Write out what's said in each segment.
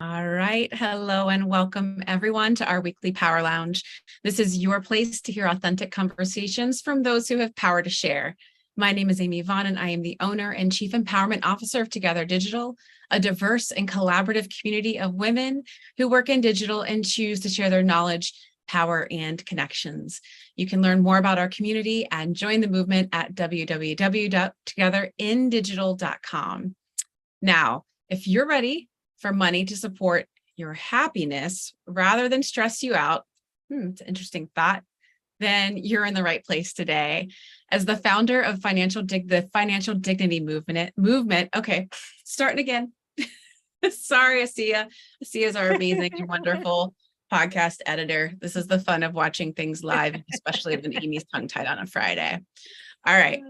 All right. Hello and welcome everyone to our weekly Power Lounge. This is your place to hear authentic conversations from those who have power to share. My name is Amy Vaughan, and I am the owner and Chief Empowerment Officer of Together Digital, a diverse and collaborative community of women who work in digital and choose to share their knowledge, power, and connections. You can learn more about our community and join the movement at www.togetherindigital.com. Now, if you're ready for money to support your happiness rather than stress you out, it's an interesting thought, then you're in the right place today. As the founder of the Financial Dignity Movement. Okay, starting again. Sorry, Asiya. Asiya is our amazing and wonderful podcast editor. This is the fun of watching things live, especially when Amy's tongue-tied on a Friday. All right.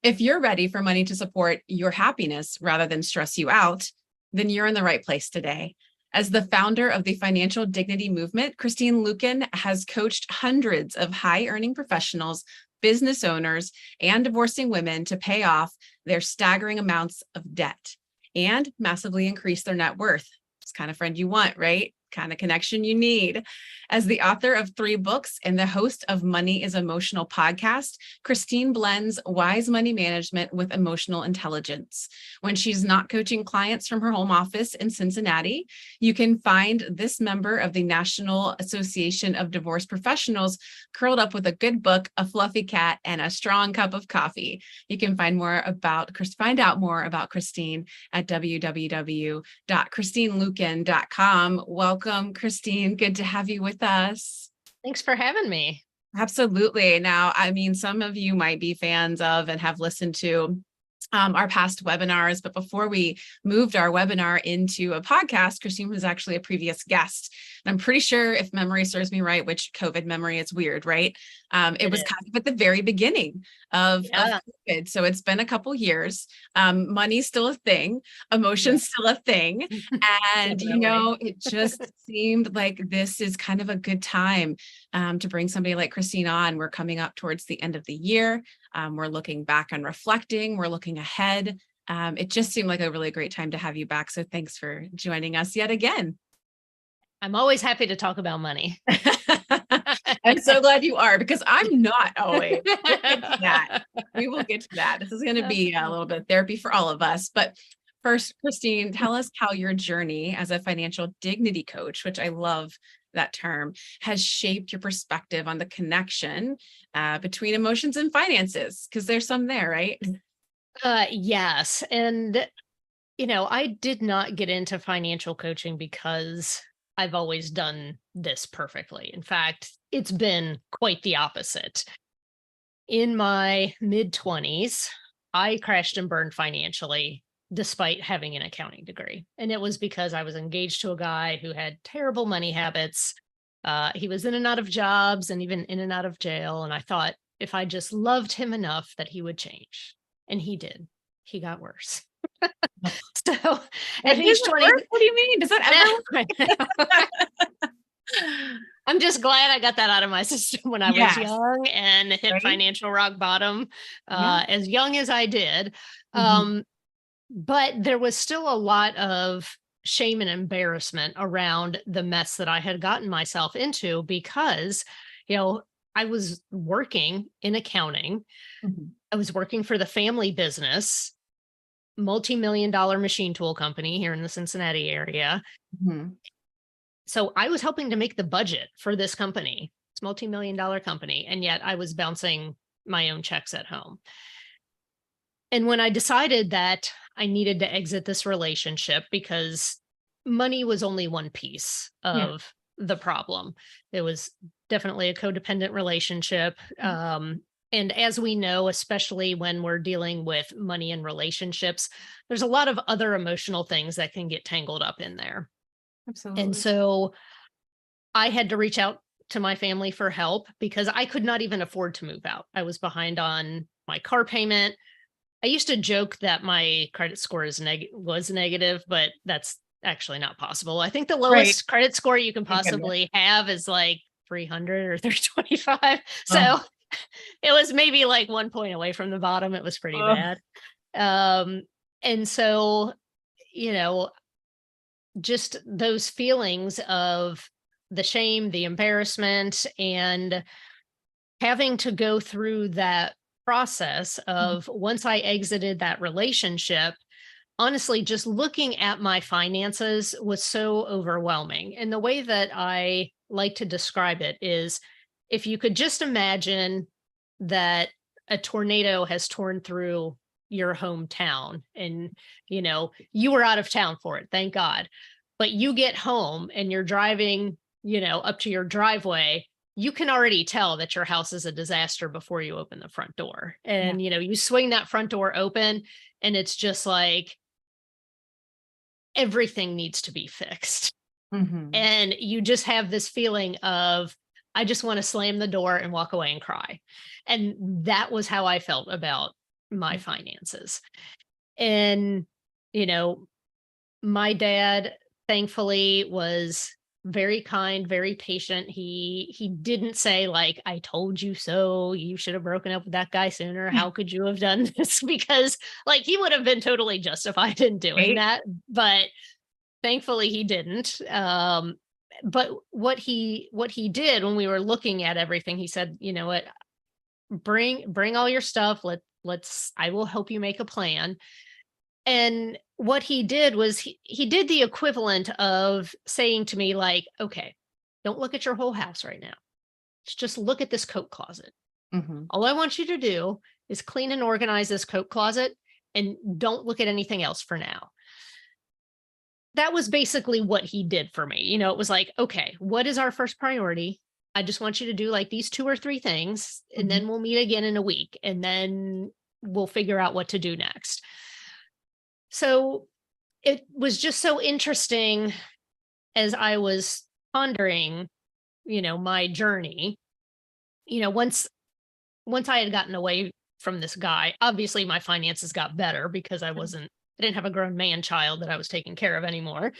If you're ready for money to support your happiness rather than stress you out, then you're in the right place today. As the founder of the Financial Dignity Movement, Christine Luken has coached hundreds of high-earning professionals, business owners, and divorcing women to pay off their staggering amounts of debt and massively increase their net worth. It's the kind of friend you want, right? Kind of connection you need. As the author of 3 books and the host of Money is Emotional podcast, Christine blends wise money management with emotional intelligence. When she's not coaching clients from her home office in Cincinnati, you can find this member of the National Association of Divorce Professionals curled up with a good book, a fluffy cat, and a strong cup of coffee. You can find out more about Christine at www.christineluken.com. Welcome, Christine. Good to have you with us. Thanks for having me. Absolutely. Now, I mean, some of you might be fans of and have listened to our past webinars, but before we moved our webinar into a podcast, Christine was actually a previous guest. And I'm pretty sure, if memory serves me right, which COVID memory is weird, right? It was kind of at the very beginning of COVID. So it's been a couple years. Money's still a thing, emotion's still a thing. And, it just seemed like this is kind of a good time to bring somebody like Christine on. We're coming up towards the end of the year. We're looking back and reflecting. We're looking ahead. It just seemed like a really great time to have you back. So thanks for joining us yet again. I'm always happy to talk about money. I'm so glad you are, because I'm not always. We will get to that. This is going to be a little bit of therapy for all of us. But first, Christine, tell us how your journey as a financial dignity coach, which I love that term, has shaped your perspective on the connection between emotions and finances, because there's some there, right? Yes. And, I did not get into financial coaching because I've always done this perfectly. In fact, it's been quite the opposite. In my mid-20s, I crashed and burned financially despite having an accounting degree. And it was because I was engaged to a guy who had terrible money habits. He was in and out of jobs and even in and out of jail. And I thought if I just loved him enough that he would change. And he did. He got worse. So at age 20, what do you mean? Does that ever? I'm just glad I got that out of my system when I was young and hit financial rock bottom as young as I did. But there was still a lot of shame and embarrassment around the mess that I had gotten myself into because, I was working in accounting. I was working for the family business, multi-million-dollar machine tool company here in the Cincinnati area. So I was helping to make the budget for this company. It's a multi-million-dollar company. And yet I was bouncing my own checks at home. And when I decided that I needed to exit this relationship because money was only one piece of the problem, it was definitely a codependent relationship. And as we know, especially when we're dealing with money and relationships, there's a lot of other emotional things that can get tangled up in there. Absolutely. And so I had to reach out to my family for help because I could not even afford to move out. I was behind on my car payment. I used to joke that my credit score was negative, but that's actually not possible. I think the lowest credit score you can possibly have is like 300 or 325. So it was maybe like 1 point away from the bottom. It was pretty bad. And so, just those feelings of the shame, the embarrassment, and having to go through that process of once I exited that relationship, honestly, just looking at my finances was so overwhelming. And the way that I like to describe it is if you could just imagine that a tornado has torn through your hometown and you were out of town for it, thank God. But you get home and you're driving, up to your driveway, you can already tell that your house is a disaster before you open the front door. And you swing that front door open and it's just like everything needs to be fixed. And you just have this feeling of, I just want to slam the door and walk away and cry. And that was how I felt about my finances. And, my dad, thankfully, was very kind, very patient. He didn't say like, I told you so, you should have broken up with that guy sooner. How could you have done this? Because like he would have been totally justified in doing that. But thankfully he didn't. But what he did when we were looking at everything, he said, you know what, bring all your stuff. I will help you make a plan. And what he did was he did the equivalent of saying to me like, okay, don't look at your whole house right now. Just look at this coat closet. All I want you to do is clean and organize this coat closet and don't look at anything else for now. That was basically what he did for me. It was like, okay, what is our first priority? I just want you to do like these 2 or 3 things, and then we'll meet again in a week, and then we'll figure out what to do next. So it was just so interesting as I was pondering, my journey, once I had gotten away from this guy, obviously my finances got better because I didn't have a grown man child that I was taking care of anymore.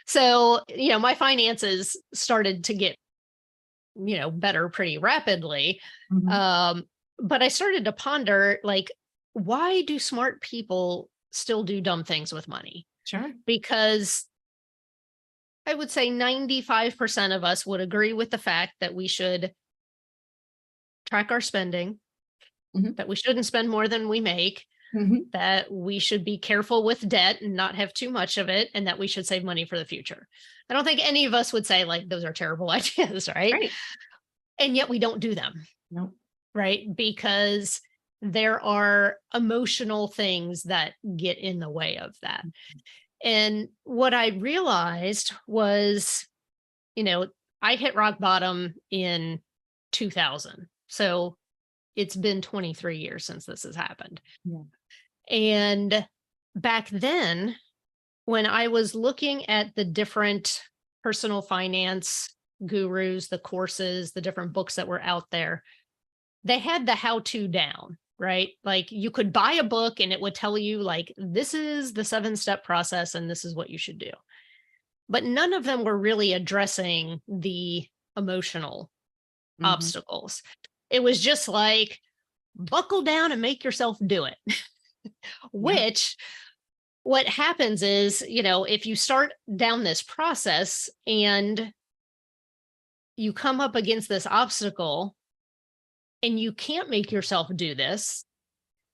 So, my finances started to get, better pretty rapidly. But I started to ponder, like, why do smart people still do dumb things with money? Sure. Because I would say 95% of us would agree with the fact that we should track our spending, that we shouldn't spend more than we make, that we should be careful with debt and not have too much of it, and that we should save money for the future. I don't think any of us would say like those are terrible ideas, right? And yet we don't do them. No. Right? Because there are emotional things that get in the way of that. And what I realized was, I hit rock bottom in 2000. So it's been 23 years since this has happened. And back then, when I was looking at the different personal finance gurus, the courses, the different books that were out there, they had the how-to down, right? Like you could buy a book and it would tell you like, this is the 7-step process and this is what you should do. But none of them were really addressing the emotional obstacles. It was just like, buckle down and make yourself do it. Which what happens is, if you start down this process and you come up against this obstacle and you can't make yourself do this,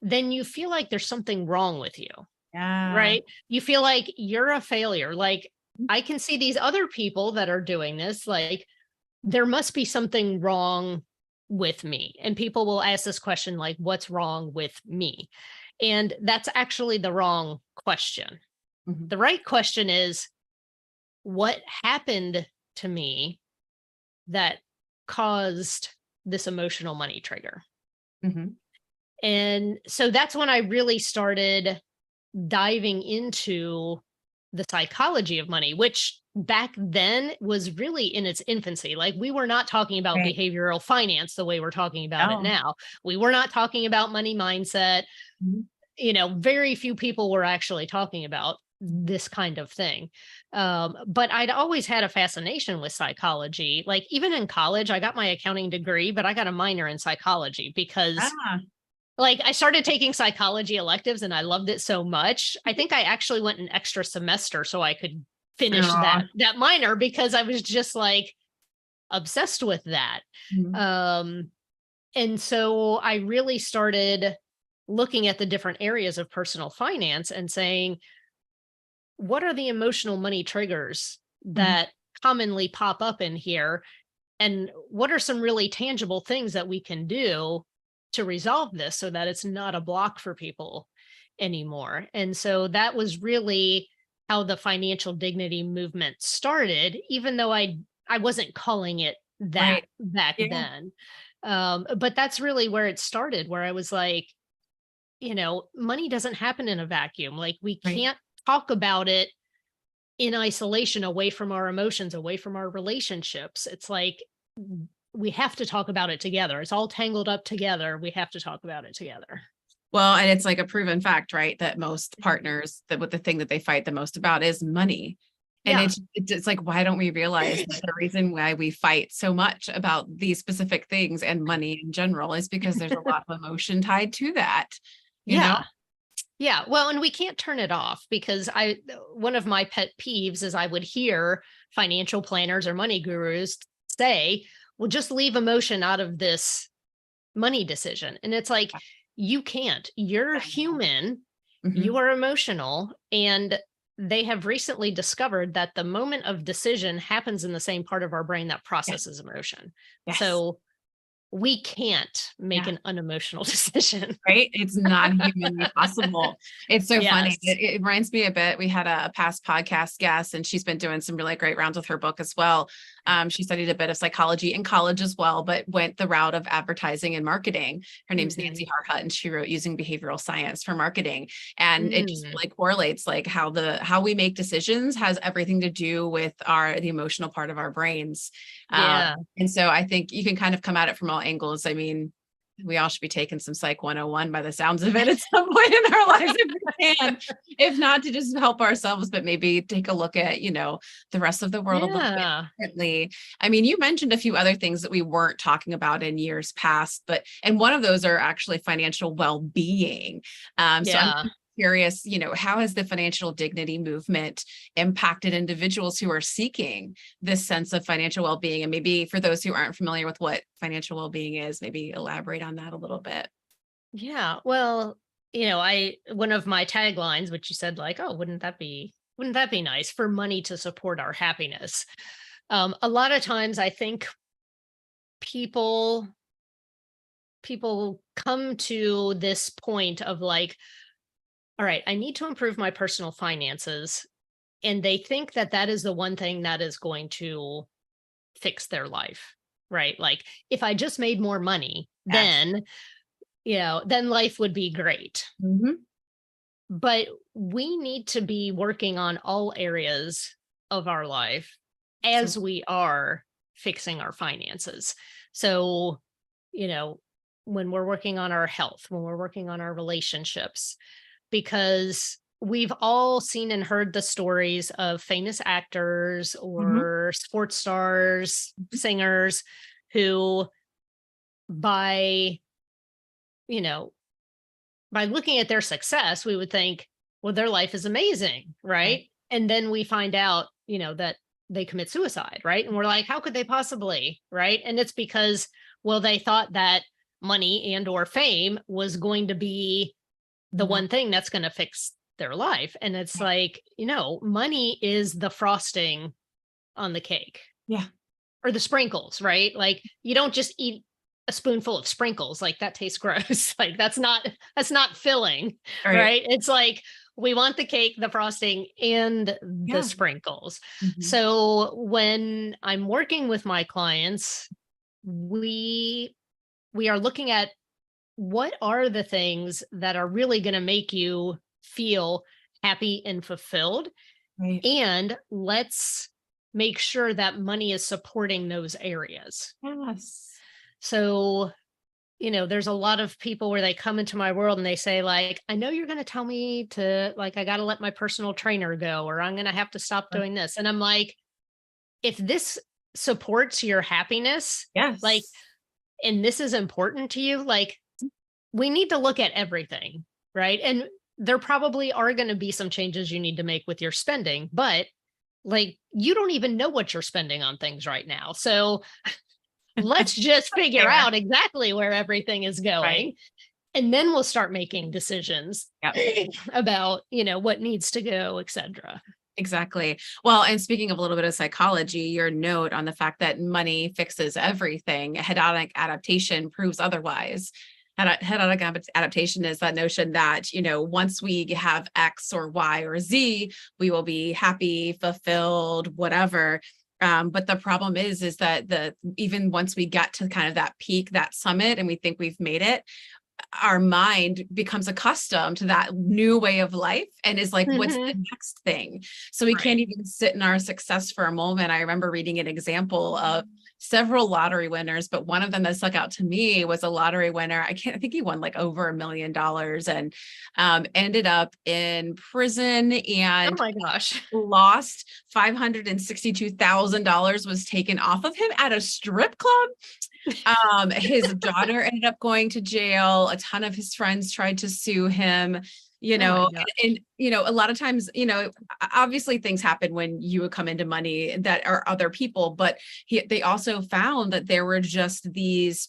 then you feel like there's something wrong with you. Right? You feel like you're a failure. Like I can see these other people that are doing this, like there must be something wrong with me. And people will ask this question, like, what's wrong with me? And that's actually the wrong question. The right question is, what happened to me that caused this emotional money trigger? And so that's when I really started diving into the psychology of money, which back then was really in its infancy. Like we were not talking about behavioral finance the way we're talking about it now. We were not talking about money mindset. Very few people were actually talking about this kind of thing. But I'd always had a fascination with psychology. Like even in college, I got my accounting degree, but I got a minor in psychology because like I started taking psychology electives and I loved it so much. I think I actually went an extra semester so I could finish Aw. that minor because I was just like obsessed with that. Mhm. And so I really started looking at the different areas of personal finance and saying, what are the emotional money triggers Mhm. that commonly pop up in here? And what are some really tangible things that we can do to resolve this so that it's not a block for people anymore? And so that was really how the financial dignity movement started, even though I wasn't calling it that Right. back Yeah. then. But that's really where it started, where I was like, money doesn't happen in a vacuum. Like we Right. can't talk about it in isolation, away from our emotions, away from our relationships. It's like we have to talk about it together. It's all tangled up together. We have to talk about it together. Well, and it's like a proven fact, right? That most partners, that what the thing that they fight the most about is money. And Yeah. it's like, why don't we realize that the reason why we fight so much about these specific things and money in general is because there's a lot of emotion tied to that, you know? Yeah. Yeah. Well, and we can't turn it off because one of my pet peeves is I would hear financial planners or money gurus say, well, just leave emotion out of this money decision. And it's like, you can't. You're human, Mhm. you are emotional. And they have recently discovered that the moment of decision happens in the same part of our brain that Yes. processes emotion. Yes. So we can't make Yeah. an unemotional decision. Right? It's not humanly possible. It's so funny. Yes. It reminds me a bit. We had a past podcast guest, and she's been doing some really great rounds with her book as well. She studied a bit of psychology in college as well, but went the route of advertising and marketing. Her name's Mhm. Nancy Harhut, and she wrote Using Behavioral Science for Marketing. And it just Mm. really correlates like how we make decisions has everything to do with the emotional part of our brains. Yeah. And so I think you can kind of come at it from all angles. I mean, we all should be taking some Psych 101 by the sounds of it at some point in our lives if we can. If not to just help ourselves, but maybe take a look at, the rest of the world a little bit Yeah. differently. I mean, you mentioned a few other things that we weren't talking about in years past, and one of those are actually financial well-being. So I'm Yeah. curious, how has the financial dignity movement impacted individuals who are seeking this sense of financial well-being? And maybe for those who aren't familiar with what financial well-being is, maybe elaborate on that a little bit. Yeah. Well, I one of my taglines, which you said like, oh, wouldn't that be nice for money to support our happiness? A lot of times I think people people come to this point of like, all right, I need to improve my personal finances. And they think that that is the one thing that is going to fix their life, right? Like if I just made more money, Yes. then life would be great. Mhm. But we need to be working on all areas of our life So, as we are fixing our finances. So, you know, when we're working on our health, when we're working on our relationships, because we've all seen and heard the stories of famous actors mhm. or sports stars, singers who by, you know, by looking at their success, we would think, well, their life is amazing, Right. right? And then we find out, that they commit suicide, right? And we're like, how could they possibly, right? And it's because, well, they thought that money and or fame was going to be the No. one thing that's going to fix their life. And it's Right. like, money is the frosting on the cake Yeah. or the sprinkles, right? Like you don't just eat a spoonful of sprinkles, like that tastes gross. Like that's not filling, All right. right? It's like we want the cake, the frosting, and the Yeah. sprinkles. Mhm. So when I'm working with my clients, we are looking at what are the things that are really going to make you feel happy and fulfilled, Right. and let's make sure that money is supporting those areas. Yes. So, there's a lot of people where they come into my world and they say, like, I know you're going to tell me to, like, I got to let my personal trainer go, or I'm going to have to stop doing this. And I'm like, if this supports your happiness, like, Yes. and this is important to you, like, we need to look at everything, right? And there probably are going to be some changes you need to make with your spending, but like you don't even know what you're spending on things right now. So let's just figure Fair. out exactly where everything is going. Right. And then we'll start making decisions Yep. about, what needs to go, et cetera. Exactly. Well, and speaking of a little bit of psychology, your note on the fact that money fixes everything, hedonic adaptation proves otherwise. Hedonic adaptation is that notion that, once we have X or Y or Z, we will be happy, fulfilled, whatever. But the problem is that even once we get to kind of that peak, that summit, and we think we've made it, our mind becomes accustomed to that new way of life and is like, what's the next thing? So we can't even sit in our success for a moment. I remember reading an example of several lottery winners, but one of them that stuck out to me was a lottery winner. I think he won like over $1 million and ended up in prison and oh my gosh, lost $562,000 was taken off of him at a strip club. His daughter ended up going to jail. A ton of his friends tried to sue him, and a lot of times, obviously things happen when you come into money that are other people, but they also found that there were just these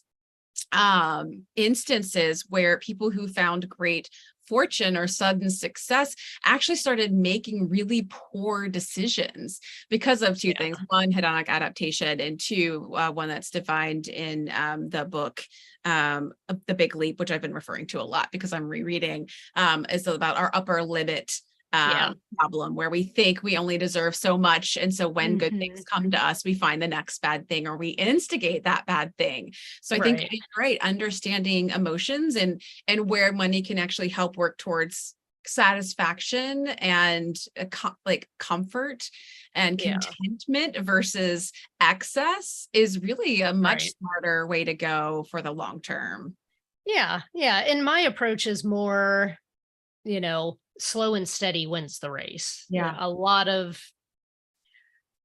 instances where people who found great fortune or sudden success actually started making really poor decisions because of two things. One, hedonic adaptation, and two, one that's defined in the book, The Big Leap, which I've been referring to a lot because I'm rereading, is about our upper limit problem, where we think we only deserve so much. And so when good things come to us, we find the next bad thing or we instigate that bad thing. So I think you're right, understanding emotions and where money can actually help work towards satisfaction and like comfort and contentment versus excess is really a much smarter way to go for the long term. Yeah. And my approach is more, slow and steady wins the race. Yeah. A lot of,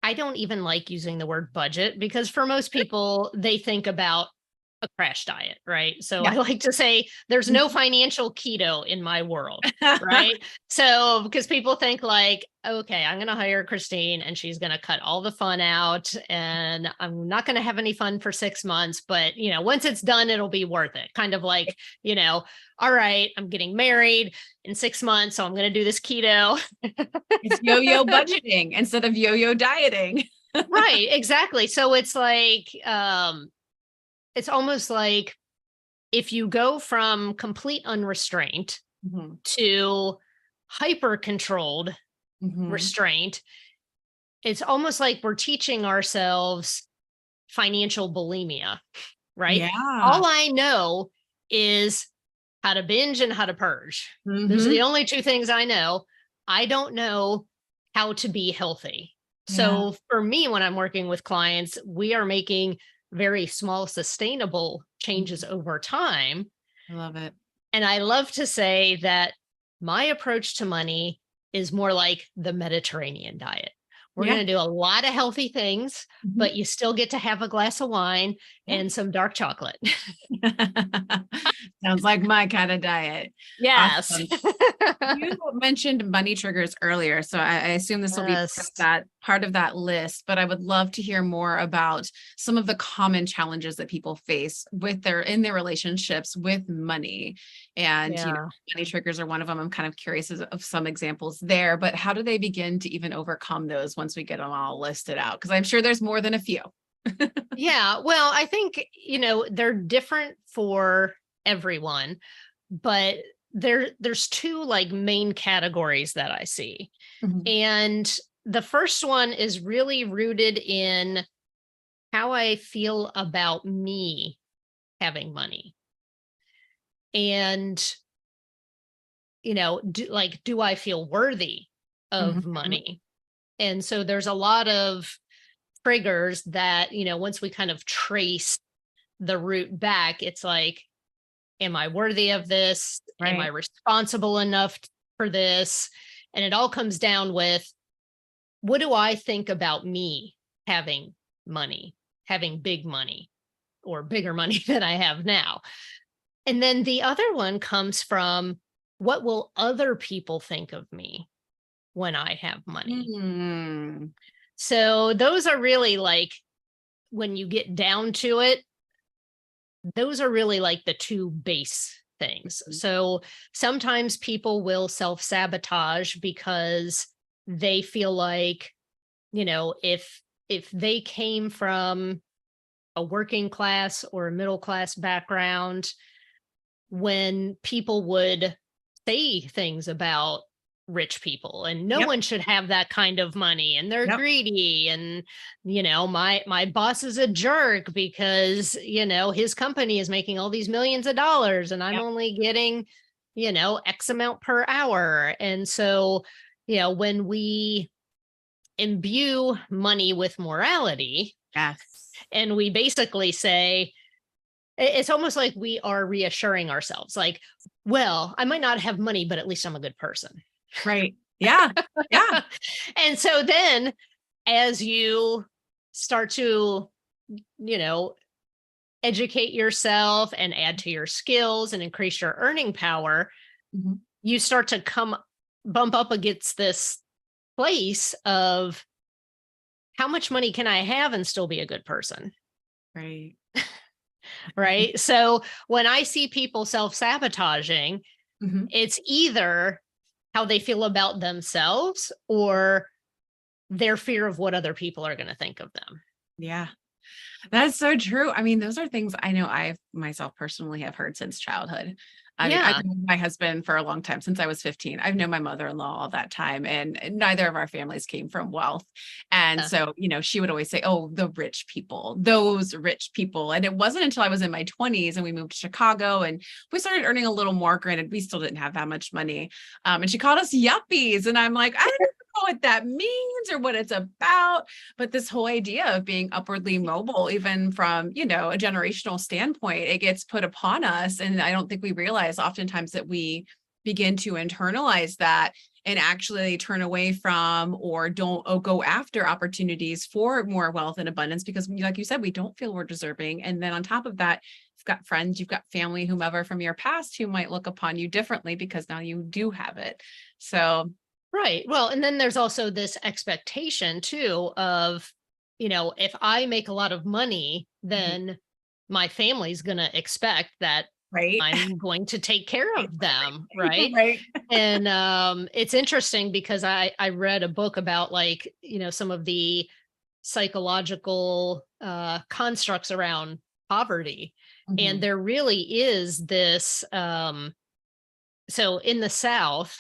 I don't even like using the word budget because for most people, they think about a crash diet, right? So I like to say there's no financial keto in my world, right? So because people think like, okay, I'm going to hire Christine and she's going to cut all the fun out and I'm not going to have any fun for 6 months, but once it's done, it'll be worth it. Kind of like, all right, I'm getting married in 6 months, so I'm going to do this keto. It's yo-yo budgeting instead of yo-yo dieting. Right, exactly. So it's like, it's almost like if you go from complete unrestraint to hyper controlled restraint, it's almost like we're teaching ourselves financial bulimia, right? Yeah. All I know is how to binge and how to purge. Those are the only two things I know. I don't know how to be healthy. So for me, when I'm working with clients, we are making very small, sustainable changes over time. I love it. And I love to say that my approach to money is more like the Mediterranean diet. We're going to do a lot of healthy things, but you still get to have a glass of wine and some dark chocolate. Sounds like my kind of diet. Yes. Awesome. You mentioned money triggers earlier, so I assume this will be part of that list, but I would love to hear more about some of the common challenges that people face in their relationships with money. And money triggers are one of them. I'm kind of curious of some examples there, but how do they begin to even overcome those once we get them all listed out? Because I'm sure there's more than a few. Yeah, well, I think, they're different for everyone, but there's two like main categories that I see. And the first one is really rooted in how I feel about me having money. And, do I feel worthy of money? And so there's a lot of triggers that, once we kind of trace the root back, it's like, am I worthy of this? Am I responsible enough for this? And it all comes down with, what do I think about me having money, having big money or bigger money than I have now? And then the other one comes from, what will other people think of me when I have money? Mm. So those are really like, when you get down to it, those are really like the two base things. Mhm. So sometimes people will self-sabotage because they feel like, if they came from a working class or a middle class background, when people would say things about rich people and no Yep. one should have that kind of money and they're Yep. greedy, and my boss is a jerk because his company is making all these millions of dollars and I'm Yep. only getting x amount per hour. And so when we imbue money with morality, Yes. and we basically say, it's almost like we are reassuring ourselves, like, well, I might not have money, but at least I'm a good person. Right. Yeah. Yeah. And so then, as you start to, you know, educate yourself and add to your skills and increase your earning power, Mhm. you start to bump up against this place of, how much money can I have and still be a good person? Right. Right. Right. So when I see people self sabotaging, Mhm. it's either how they feel about themselves or their fear of what other people are going to think of them. Yeah. That's so true. I mean, those are things I know I myself personally have heard since childhood. I mean, I've Yeah. known my husband for a long time, since I was 15. I've known my mother-in-law all that time, and neither of our families came from wealth. And Uh, so, she would always say, "Oh, the rich people, those rich people." And it wasn't until I was in my 20s and we moved to Chicago and we started earning a little more. Granted, we still didn't have that much money. And she called us yuppies. And I'm like, I don't know what that means or what it's about. But this whole idea of being upwardly mobile, even from, a generational standpoint, it gets put upon us. And I don't think we realize oftentimes that we begin to internalize that and actually turn away from or don't go after opportunities for more wealth and abundance because, like you said, we don't feel we're deserving. And then on top of that, you've got friends, you've got family, whomever from your past who might look upon you differently because now you do have it. So, right. Well, and then there's also this expectation too of, if I make a lot of money, mhm, then my family's going to expect that right. I'm going to take care of them. Right. Right. And it's interesting because I read a book about, like, some of the psychological constructs around poverty. And Mhm. there really is this so in the South,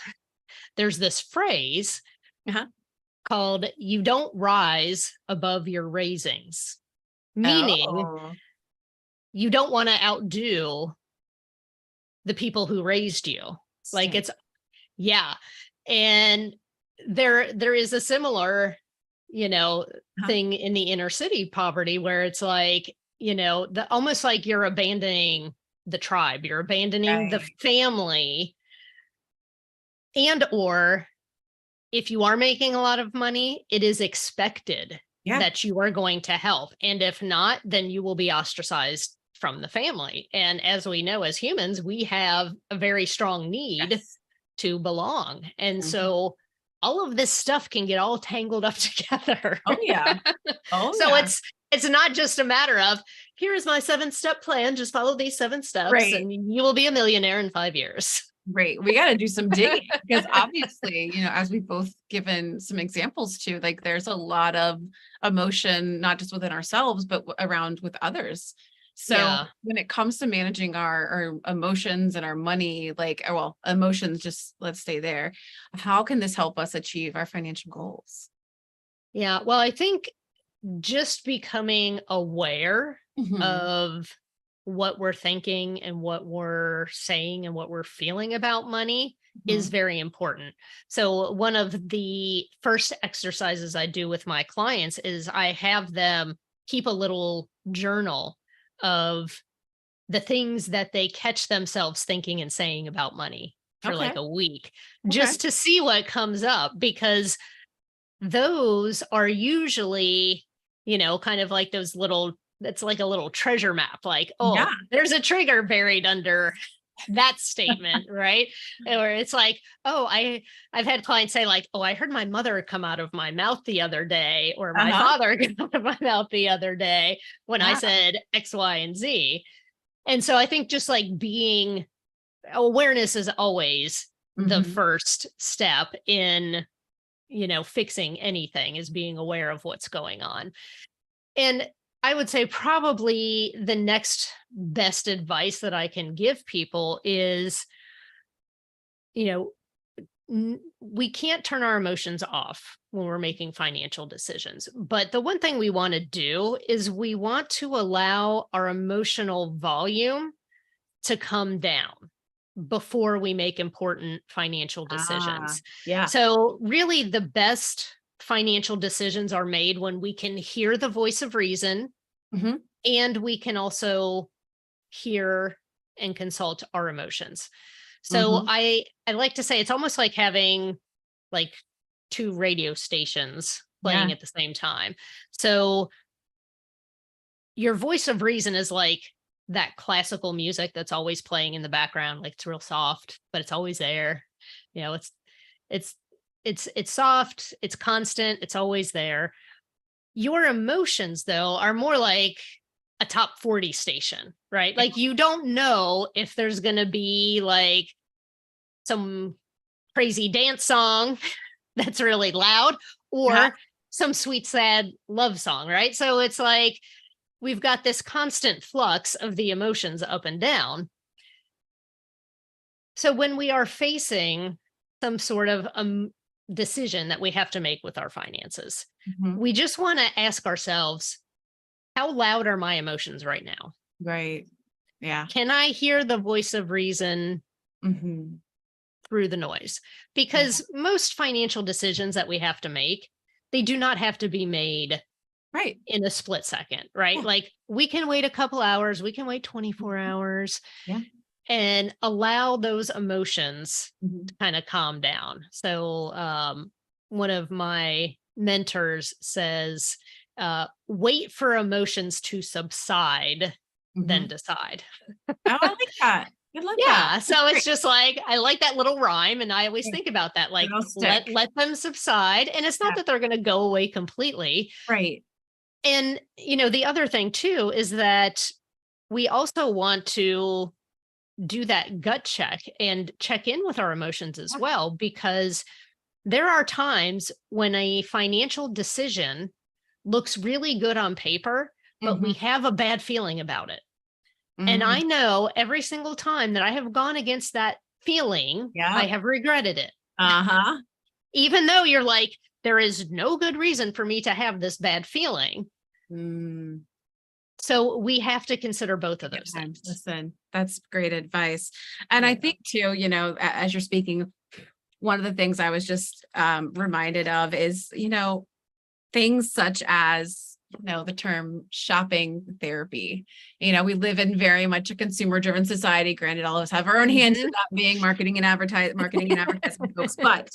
there's this phrase Uh-huh. called, you don't rise above your raisings, meaning Oh, you don't want to outdo the people who raised you. Like, same. it's, yeah. And there is a similar, you know, Uh-huh. thing in the inner city poverty where it's like, the almost like you're abandoning the tribe, you're abandoning the Right. family, and or if you are making a lot of money, it is expected Yeah. that you are going to help. And if not, then you will be ostracized from the family. And as we know, as humans, we have a very strong need Yes. to belong. And Mhm. so all of this stuff can get all tangled up together. Oh, yeah. Oh, So yeah. it's not just a matter of, here is my 7-step plan, just follow these 7 steps Right. and you will be a millionaire in 5 years. Right. We got to do some digging because obviously, as we've both given some examples to, like, there's a lot of emotion, not just within ourselves, but around with others. So Yeah. when it comes to managing our emotions and our money, like, well, emotions, just let's stay there. How can this help us achieve our financial goals? Yeah. Well, I think just becoming aware Mhm. of what we're thinking and what we're saying and what we're feeling about money is Mhm. very important. So, one of the first exercises I do with my clients is I have them keep a little journal of the things that they catch themselves thinking and saying about money for like Okay. a week, Okay. just to see what comes up, because those are usually, kind of like those little that's like a little treasure map, like, Yeah. oh, there's a trigger buried under that statement, right? Or it's like, oh, I've had clients say like, oh, I heard my mother come out of my mouth the other day, or my Uh-huh. father come out of my mouth the other day when I Yeah. said X, Y, and Z. And so I think just like being awareness is always the Mhm. first step in, fixing anything, is being aware of what's going on. And I would say probably the next best advice that I can give people is, you know, we can't turn our emotions off when we're making financial decisions. But the one thing we want to do is we want to allow our emotional volume to come down before we make important financial Ah, decisions. yeah. So, really, the best financial decisions are made when we can hear the voice of reason, Mhm. and we can also hear and consult our emotions. So Mhm. I like to say it's almost like having like two radio stations Yeah. playing at the same time. So your voice of reason is like that classical music that's always playing in the background, like it's real soft, but it's always there. It's it's soft, it's constant, it's always there. Your emotions, though, are more like a top 40 station, right? Like you don't know if there's going to be like some crazy dance song that's really loud, Yeah. or some sweet, sad love song, right? So it's like we've got this constant flux of the emotions up and down. So when we are facing some sort of decision that we have to make with our finances, Mhm. we just want to ask ourselves, how loud are my emotions right now? Right. Yeah. Can I hear the voice of reason Mhm. through the noise? Yeah. Because most financial decisions that we have to make, they do not have to be made Right. in a split second, right? Yeah. Like we can wait a couple hours, we can wait 24 Mhm. hours Yeah. and allow those emotions Mhm. to kind of calm down. So, one of my mentors says, wait for emotions to subside, then Mhm. decide. Oh, I like that. I love that. Yeah. That's So it's great. just like, I like that little rhyme. And I always Right. think about that, like, It'll stick. let them subside. And it's not Yeah. that they're going to go away completely. Right. And, the other thing too is that we also want to do that gut check and check in with our emotions as Yeah. well, because there are times when a financial decision looks really good on paper, but we Mhm. have a bad feeling about it. And Mm. I know every single time that I have gone against that feeling, I Yep. have regretted it. Uh-huh. Even though you're like, there is no good reason for me to have this bad feeling. Mm. So we have to consider both of Take those your time. things. Listen, that's great advice. And I Yeah. think too, as you're speaking, one of the things I was just reminded of is, things such as, the term shopping therapy. We live in very much a consumer driven society. Granted, all of us have our own hands in Mhm. that being marketing and advertising folks, but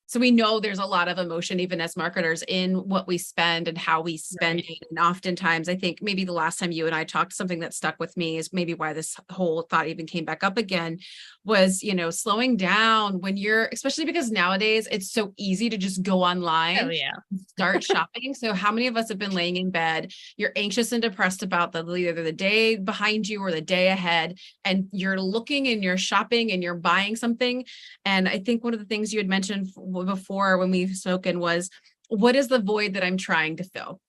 so we know there's a lot of emotion, even as marketers, in what we spend and how we spend Right. it. And oftentimes, I think maybe the last time you and I talked, something that stuck with me is maybe why this whole thought even came back up again was, slowing down when you're, especially because nowadays it's so easy to just go Oh online, yeah. start shopping. So how many of us have been laying in bed, you're anxious and depressed about either the day behind you or the day ahead, and you're looking and you're shopping and you're buying something. And I think one of the things you had mentioned before when we've spoken was, what is the void that I'm trying to fill?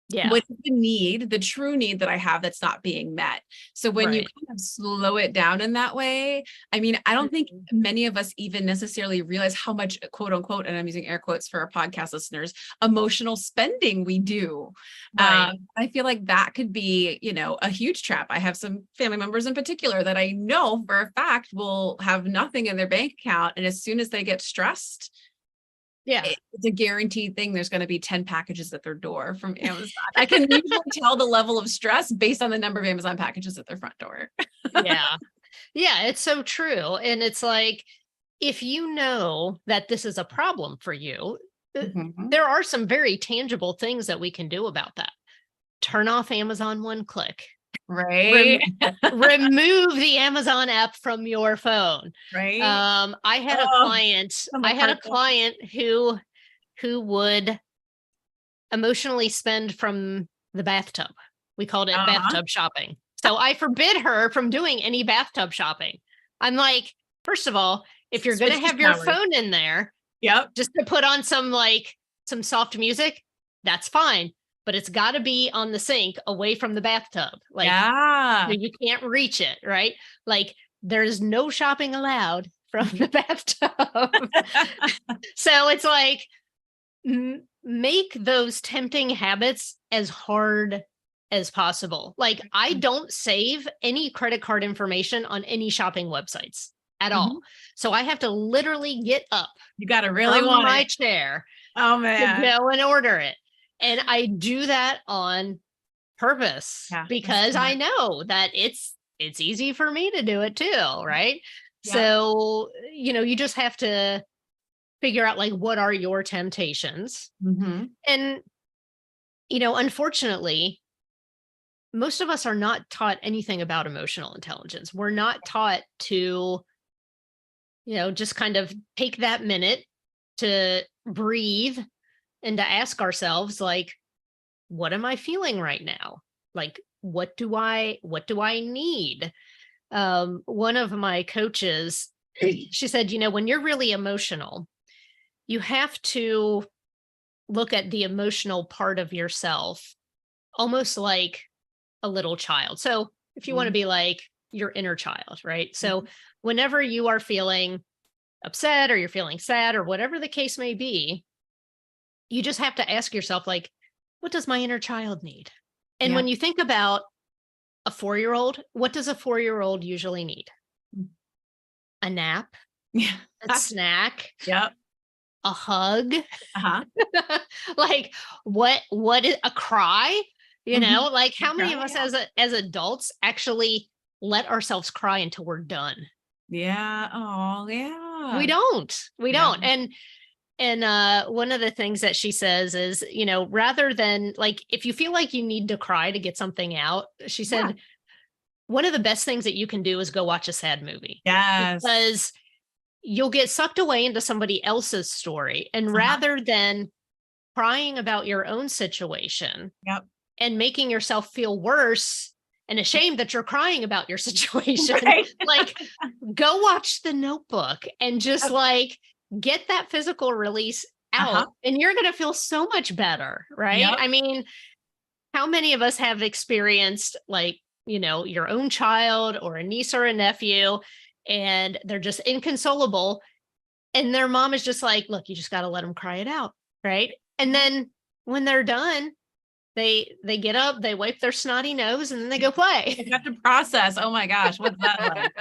Yeah. What is the need, the true need that I have that's not being met? So when you Right. kind of slow it down in that way, I mean, I don't think Mhm. many of us even necessarily realize how much, quote unquote, and I'm using air quotes for our podcast listeners, emotional spending we do. Right. I feel like that could be, a huge trap. I have some family members in particular that I know for a fact will have nothing in their bank account. And as soon as they get stressed, Yeah. it's a guaranteed thing. There's going to be 10 packages at their door from Amazon. I can usually tell the level of stress based on the number of Amazon packages at their front door. Yeah. Yeah, it's so true. And it's like, if you know that this is a problem for you, Mhm. there are some very tangible things that we can do about that. turn off Amazon one click. Right. Remove the Amazon app from your phone. Right. I had a client who would emotionally spend from the bathtub. We called it bathtub shopping. So I forbid her from doing any bathtub shopping. I'm like, first of all, if you're going to have your phone in there, just to put on some soft music, that's fine. But it's got to be on the sink away from the bathtub. So you can't reach it, right? Like there's no shopping allowed from the bathtub. So it's like, make those tempting habits as hard as possible. Like I don't save any credit card information on any shopping websites at all. So I have to literally get up. You got to really want my chair. Oh man. To go and order it. And I do that on purpose because I know that it's easy for me to do it too, right? Yeah. So, you just have to figure out like what are your temptations. And, unfortunately, most of us are not taught anything about emotional intelligence. We're not taught to, just kind of take that minute to breathe and to ask ourselves, like, what am I feeling right now? Like, what do I need? One of my coaches, she said, when you're really emotional, you have to look at the emotional part of yourself almost like a little child. So if you want to be like your inner child, right? So whenever you are feeling upset or you're feeling sad or whatever the case may be, you just have to ask yourself, like, what does my inner child need? And when you think about a 4-year-old, what does a 4-year-old usually need? A nap, a snack, a hug, like what is a cry? Like how many of us as adults actually let ourselves cry until we're done? Yeah. Oh, yeah. We don't. And one of the things that she says is, rather than like, if you feel like you need to cry to get something out, she said, one of the best things that you can do is go watch a sad movie. Yes. Because you'll get sucked away into somebody else's story. And rather than crying about your own situation and making yourself feel worse and ashamed that you're crying about your situation, like go watch The Notebook and just like get that physical release out and you're going to feel so much better, right? I mean, how many of us have experienced like, your own child or a niece or a nephew, and they're just inconsolable and their mom is just like, look, you just got to let them cry it out, right? And then when they're done, they get up, they wipe their snotty nose, and then they go play. You have to process. Oh my gosh, what's that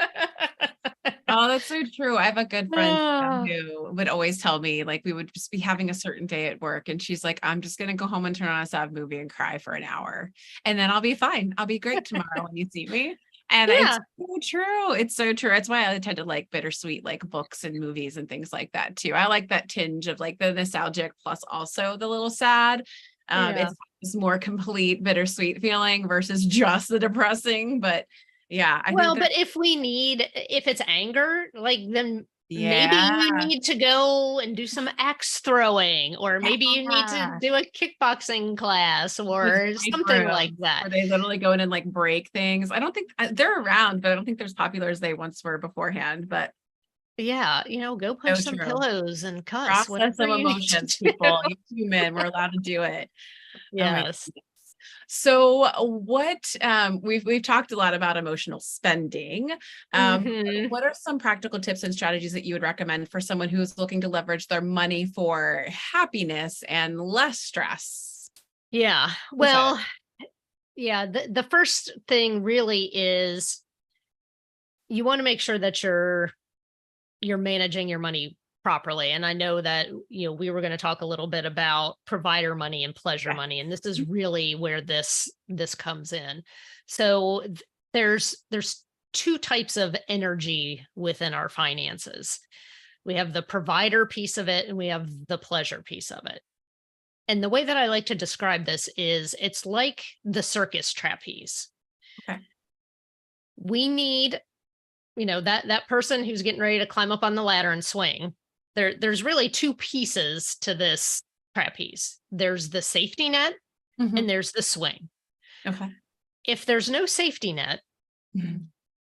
like? Oh, that's so true. I have a good friend who would always tell me, like, we would just be having a certain day at work, and she's like, I'm just going to go home and turn on a sad movie and cry for an hour, and then I'll be fine. I'll be great tomorrow when you see me. And it's so true. It's so true. It's why I tend to like bittersweet, like books and movies and things like that too. I like that tinge of like the nostalgic plus also the little sad. It's more complete bittersweet feeling versus just the depressing. But yeah, but if it's anger, like then maybe you need to go and do some axe throwing, or maybe you need to do a kickboxing class or something like that. Where they literally go in and like break things. I don't think they're around, but I don't think they're as popular as they once were beforehand. But go punch some pillows and cuss. Process some emotions, people. You're human. We're allowed to do it. Yes. So what we've talked a lot about emotional spending. What are some practical tips and strategies that you would recommend for someone who's looking to leverage their money for happiness and less stress? Yeah. Well, the first thing really is you want to make sure that you're managing your money properly. And I know that, we were going to talk a little bit about provider money and pleasure money. And this is really where this comes in. So there's 2 types of energy within our finances. We have the provider piece of it and we have the pleasure piece of it. And the way that I like to describe this is it's like the circus trapeze. Okay. We need, that person who's getting ready to climb up on the ladder and swing. There's really two pieces to this trapeze. There's the safety net and there's the swing. Okay. If there's no safety net,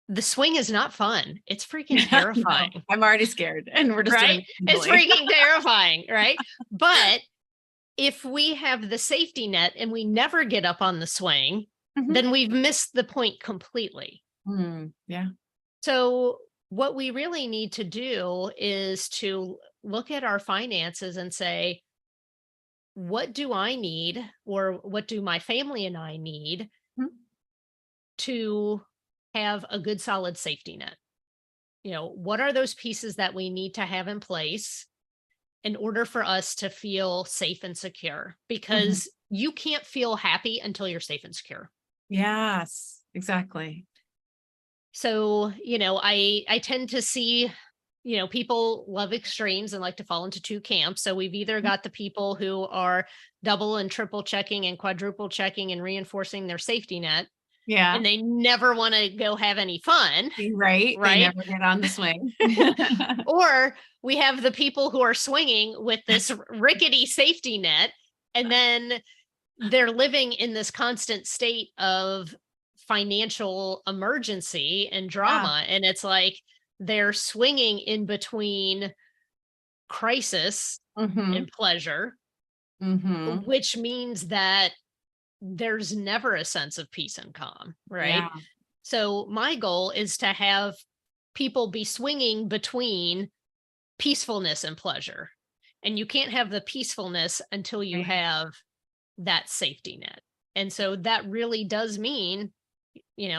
the swing is not fun. It's freaking No, terrifying. I'm already scared, and we're just right? It's freaking terrifying, right? But if we have the safety net and we never get up on the swing, then we've missed the point completely. Yeah. So what we really need to do is to look at our finances and say, what do I need, or what do my family and I need to have a good solid safety net? What are those pieces that we need to have in place in order for us to feel safe and secure? Because you can't feel happy until you're safe and secure. Yes, exactly. So, I tend to see, people love extremes and like to fall into two camps. So we've either got the people who are double and triple checking and quadruple checking and reinforcing their safety net. Yeah. And they never want to go have any fun. Right. They Right. never get on the swing. Or we have the people who are swinging with this rickety safety net, and then they're living in this constant state of financial emergency and drama. And it's like they're swinging in between crisis and pleasure, which means that there's never a sense of peace and calm, right? Yeah. So my goal is to have people be swinging between peacefulness and pleasure. And you can't have the peacefulness until you have that safety net. And so that really does mean,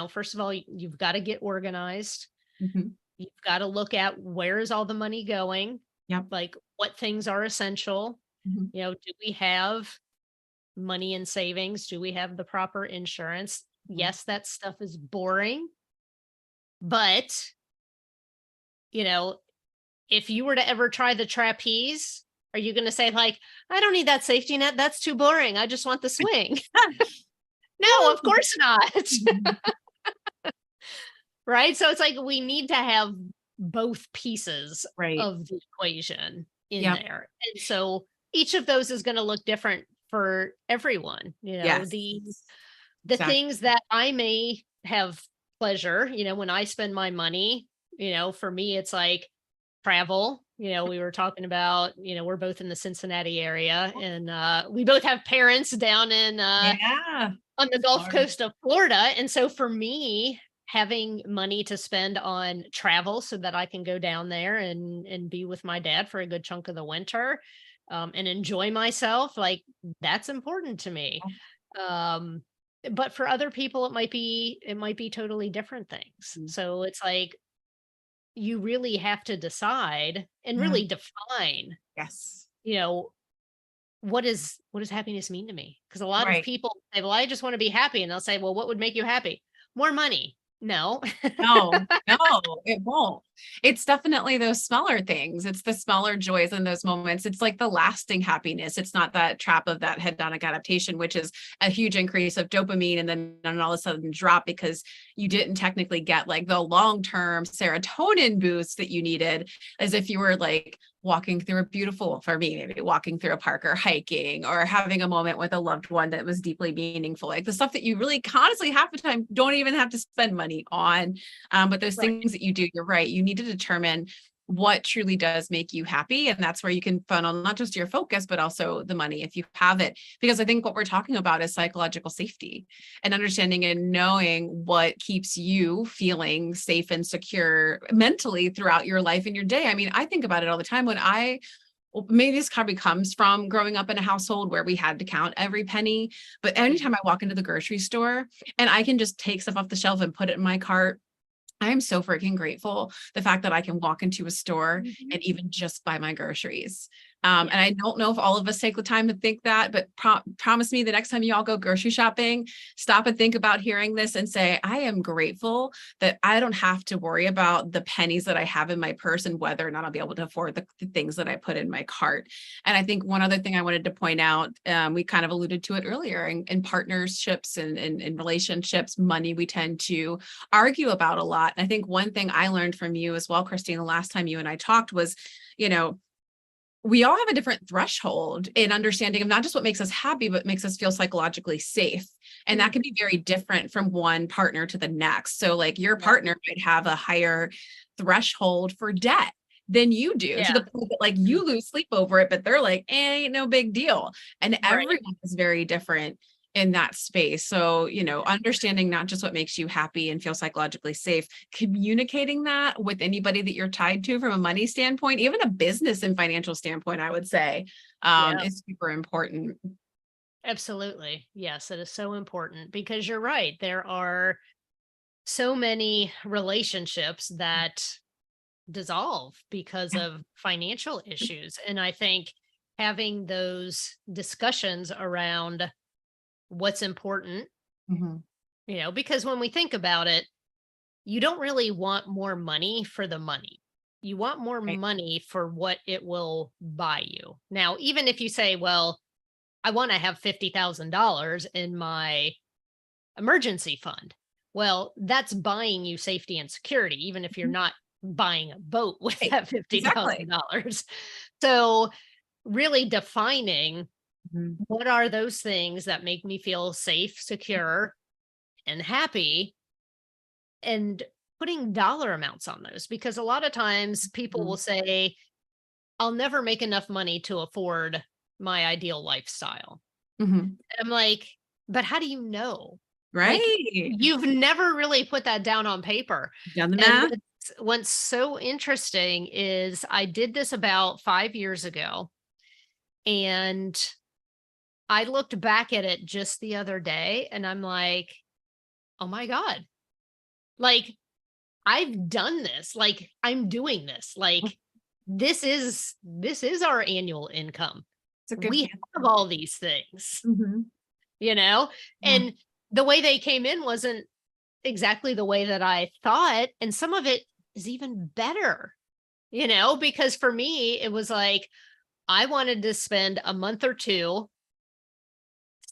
first of all, you've got to get organized. You've got to look at where is all the money going? Yep. Like what things are essential? Do we have money in savings? Do we have the proper insurance? Yes, that stuff is boring. But, if you were to ever try the trapeze, are you going to say like, I don't need that safety net. That's too boring. I just want the swing. No, of course not. Right. So it's like, we need to have both pieces of the equation in there. And so each of those is going to look different for everyone. The things that I may have pleasure, when I spend my money, for me, it's like travel. We were talking about, we're both in the Cincinnati area, and we both have parents down in on the Gulf Coast of Florida. And so for me, having money to spend on travel so that I can go down there and be with my dad for a good chunk of the winter, and enjoy myself, like that's important to me. But for other people, it might be totally different things. So it's like, you really have to decide and really define, what does happiness mean to me? Because a lot of people say, well, I just want to be happy. And they'll say, well, what would make you happy? More money. No. No, it won't. It's definitely those smaller things. It's the smaller joys in those moments. It's like the lasting happiness. It's not that trap of that hedonic adaptation, which is a huge increase of dopamine and then all of a sudden drop because you didn't technically get like the long-term serotonin boost that you needed, as if you were like walking through for me, maybe walking through a park or hiking or having a moment with a loved one that was deeply meaningful, like the stuff that you really honestly half the time don't even have to spend money on. But those things that you do, you're right. You need to determine what truly does make you happy. And that's where you can funnel not just your focus, but also the money if you have it. Because I think what we're talking about is psychological safety and understanding and knowing what keeps you feeling safe and secure mentally throughout your life and your day. I mean, I think about it all the time when maybe this probably comes from growing up in a household where we had to count every penny. But anytime I walk into the grocery store and I can just take stuff off the shelf and put it in my cart, I am so freaking grateful the fact that I can walk into a store and even just buy my groceries. And I don't know if all of us take the time to think that, but promise me the next time you all go grocery shopping, stop and think about hearing this and say, I am grateful that I don't have to worry about the pennies that I have in my purse and whether or not I'll be able to afford the things that I put in my cart. And I think one other thing I wanted to point out, we kind of alluded to it earlier, in partnerships and in relationships, money we tend to argue about a lot. And I think one thing I learned from you as well, Christine, the last time you and I talked was, we all have a different threshold in understanding of not just what makes us happy, but makes us feel psychologically safe. And that can be very different from one partner to the next. So like your partner might have a higher threshold for debt than you do, to the point that like you lose sleep over it, but they're like, ain't no big deal. And everyone is very different in that space. So, understanding not just what makes you happy and feel psychologically safe, communicating that with anybody that you're tied to from a money standpoint, even a business and financial standpoint, I would say, is super important. Absolutely. Yes, it is so important because you're right. There are so many relationships that dissolve because of financial issues. And I think having those discussions around what's important, because when we think about it, you don't really want more money for the money. You want more money for what it will buy you. Now, even if you say, well, I want to have $50,000 in my emergency fund. Well, that's buying you safety and security, even if you're not buying a boat with that $50,000. So really defining what are those things that make me feel safe, secure, and happy, and putting dollar amounts on those. Because a lot of times people will say, I'll never make enough money to afford my ideal lifestyle. And I'm like, but how do you know? Right. Like, you've never really put that down on paper. Done the math. And what's so interesting is I did this about 5 years ago, and I looked back at it just the other day and I'm like, oh my God, like I've done this, like I'm doing this, like this is our annual income. We have all these things, and the way they came in wasn't exactly the way that I thought. And some of it is even better, because for me, it was like, I wanted to spend a month or two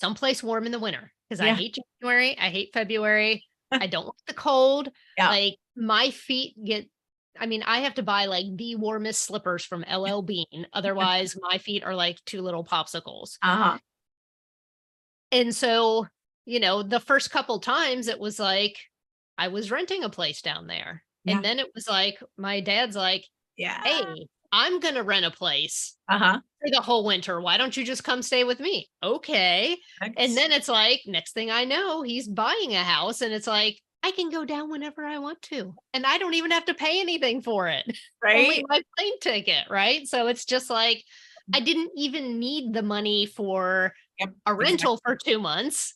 someplace warm in the winter because I hate January. I hate February. I don't like the cold. Like my feet I have to buy like the warmest slippers from LL Bean. Otherwise my feet are like two little popsicles. And so, the first couple times it was like, I was renting a place down there. And then it was like, my dad's like, hey, I'm going to rent a place for the whole winter. Why don't you just come stay with me? Okay. And then it's like, next thing I know, he's buying a house and it's like, I can go down whenever I want to. And I don't even have to pay anything for it. Only my plane ticket. Right. So it's just like, I didn't even need the money for a rental for 2 months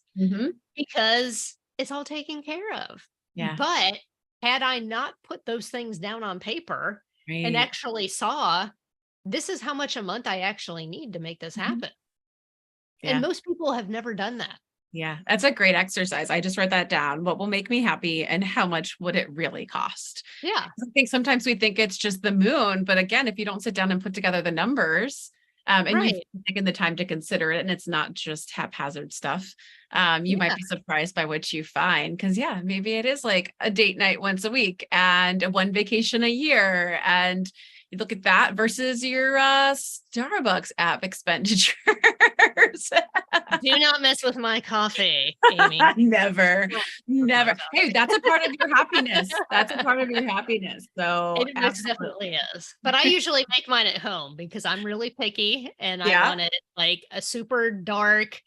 because it's all taken care of. But had I not put those things down on paper and actually saw, this is how much a month I actually need to make this happen. And most people have never done that. Yeah, that's a great exercise. I just wrote that down. What will make me happy and how much would it really cost? Yeah. I think sometimes we think it's just the moon, but again, if you don't sit down and put together the numbers, and you've taken the time to consider it, and it's not just haphazard stuff, you might be surprised by what you find. Because maybe it is like a date night once a week and one vacation a year, and you look at that versus your Starbucks app expenditures. Do not mess with my coffee, Amy. Never. Hey, that's a part of your happiness. That's a part of your happiness. So it most definitely is. But I usually make mine at home because I'm really picky and I want it like a super dark,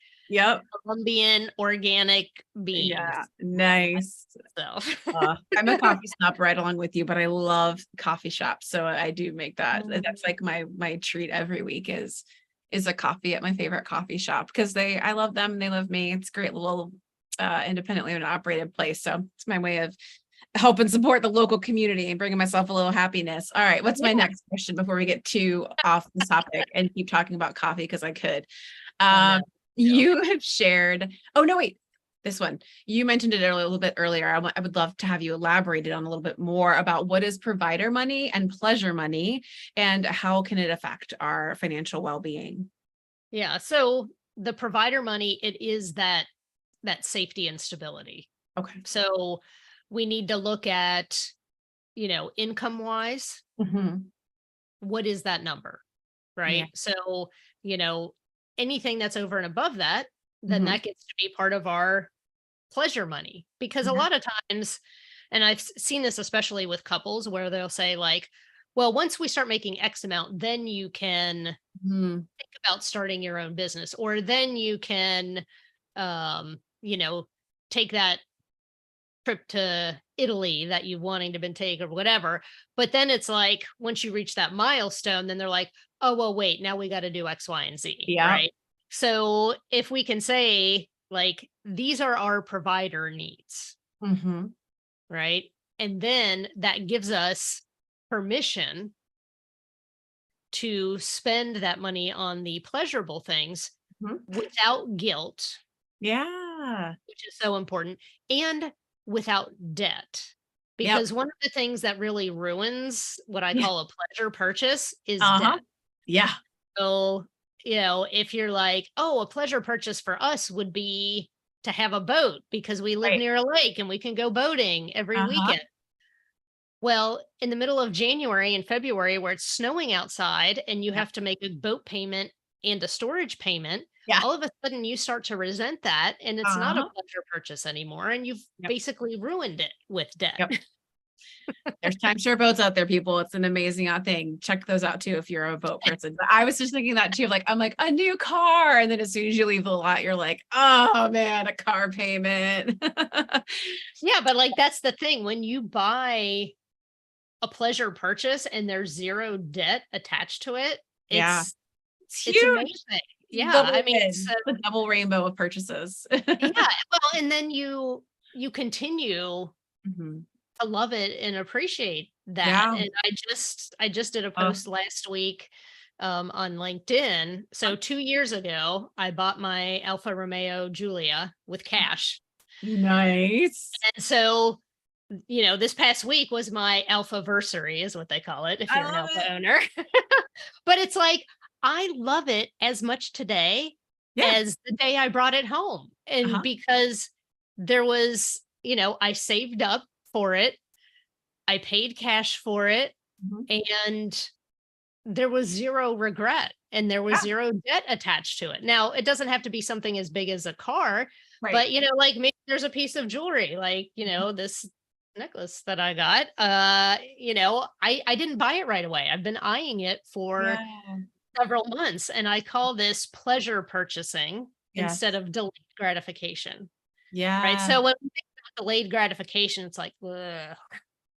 Colombian organic bean. Yeah, nice. So I'm a coffee snob right along with you, but I love coffee shops. So I do make that. That's like my treat every week is a coffee at my favorite coffee shop because I love them and they love me. It's a great little independently owned operated place. So it's my way of help and support the local community and bringing myself a little happiness. All right. What's my next question before we get too off the topic and keep talking about coffee? Because I could. You have shared, oh no, wait, this one. You mentioned it a little bit earlier. I would love to have you elaborate it on a little bit more about what is provider money and pleasure money and how can it affect our financial well-being? Yeah. So the provider money, it is that safety and stability. Okay. So we need to look at, income wise, what is that number? Right. Yeah. So, anything that's over and above that, then that gets to be part of our pleasure money. Because a lot of times, and I've seen this especially with couples where they'll say, like, well, once we start making X amount, then you can think about starting your own business, or then you can, take that trip to Italy that you've wanting to been take or whatever. But then it's like, once you reach that milestone, then they're like, oh, well, wait, now we got to do X, Y, and Z. Yeah. Right. So if we can say, like, these are our provider needs, right? And then that gives us permission to spend that money on the pleasurable things without guilt. Yeah. Which is so important. And without debt. Because one of the things that really ruins what I call a pleasure purchase is debt. Yeah. So, if you're like, oh, a pleasure purchase for us would be to have a boat because we live near a lake and we can go boating every weekend. Well, in the middle of January and February where it's snowing outside and you have to make a boat payment and a storage payment, all of a sudden you start to resent that and it's not a pleasure purchase anymore. And you've basically ruined it with debt. There's timeshare boats out there, people. It's an amazing thing. Check those out too if you're a boat person. But I was just thinking that too. Like, I'm like, a new car. And then as soon as you leave the lot, you're like, oh man, a car payment. Yeah, but like that's the thing. When you buy a pleasure purchase and there's zero debt attached to it, it's amazing. Yeah. I mean, it's a double rainbow of purchases. Well, and then you continue to love it and appreciate that. And I just did a post last week on LinkedIn. So 2 years ago, I bought my Alfa Romeo Giulia with cash. Nice. And so, this past week was my Alpha-versary is what they call it if you're an Alpha owner. But it's like, I love it as much today as the day I brought it home. And because there was, I saved up for it. I paid cash for it. And there was zero regret and there was zero debt attached to it. Now, it doesn't have to be something as big as a car, but, like maybe there's a piece of jewelry, like, this necklace that I got, I didn't buy it right away. I've been eyeing it for several months and I call this pleasure purchasing instead of delayed gratification. Right. So when we think about delayed gratification, it's like, ugh,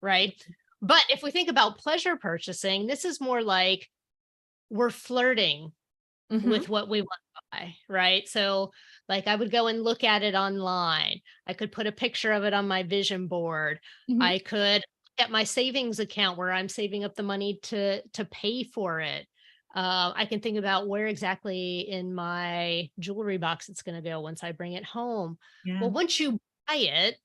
right. But if we think about pleasure purchasing, this is more like we're flirting with what we want to buy. Right. So like I would go and look at it online. I could put a picture of it on my vision board. I could look at my savings account where I'm saving up the money to pay for it. I can think about where exactly in my jewelry box it's going to go once I bring it home. Well, once you buy it,